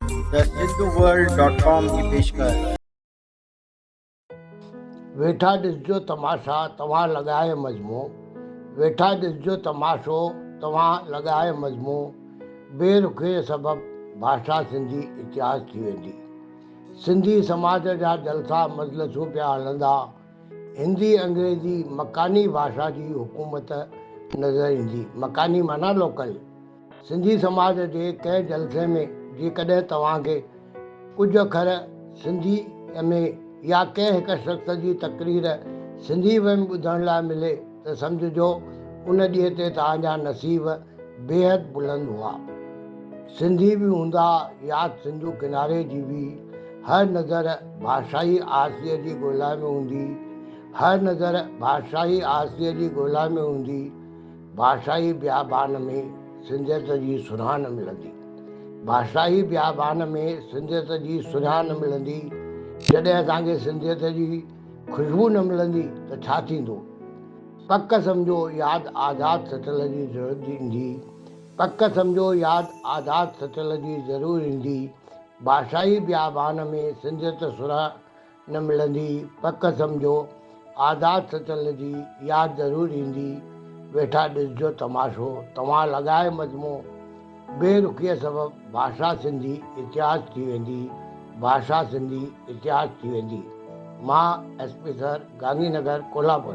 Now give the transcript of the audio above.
The Sindhu world .com की पेशकश। वेठा ॾिसजो तमाशा तव्हां लॻाए मज़मू, वेठा ॾिसजो तमाशो तव्हां लॻाए मज़मू, बेरुखे सबबु भाषा सिंधी इतिहास थी वेंदी। सिंधी समाज जा जलसा मजलिसूं पिया हलंदा, हिंदी अंग्रेज़ी मकानी भाषा जी हुकूमत नज़र ईंदी। मकानी माना लोकल। सिंधी समाज जे कंहिं जलसे में जेकॾहिं तव्हांखे कुझु अखर सिंधीअ में या कंहिं हिक शख़्स जी तक़रीर सिंधी में ॿुधण लाइ मिले त सम्झिजो उन ॾींहं ते तव्हांजा नसीब बेहद बुलंद हुआ। सिंधी बि हूंदा यादि सिंधु किनारे जी बि, हर नज़र भाषाई आरसीअ जी ॻोल्हा में हूंदी, हर नज़र भाषाई आरसीअ जी ॻोल्हा में हूंदी। भाषाई बियाबान में सिंधियत जी सुञाण मिलंदी, भाषाई बियाबान में सिंधियत जी सुञाण मिलंदी। जॾहिं असांखे सिंधियत जी ख़ुशबू न मिलंदी त छा थींदो? पक सम्झो यादि आज़ादु सचल जी ज़रूरत ईंदी, पक सम्झो यादि आज़ादु सचल जी ज़रूरु ईंदी। भाषाई बियाबान में सिंधियत सुञाण न मिलंदी, पक सम्झो आज़ादु सचल जी यादि ज़रूरु ईंदी। वेठा ॾिसजो तमाशो तव्हां लॻाए मज़मू, बेरुखीअ सबबु भाषा सिंधी इतिहास थी वेंदी, भाषा सिंधी इतिहास थी वेंदी। मां SP सर, गांधीनगर, कोल्हापुर।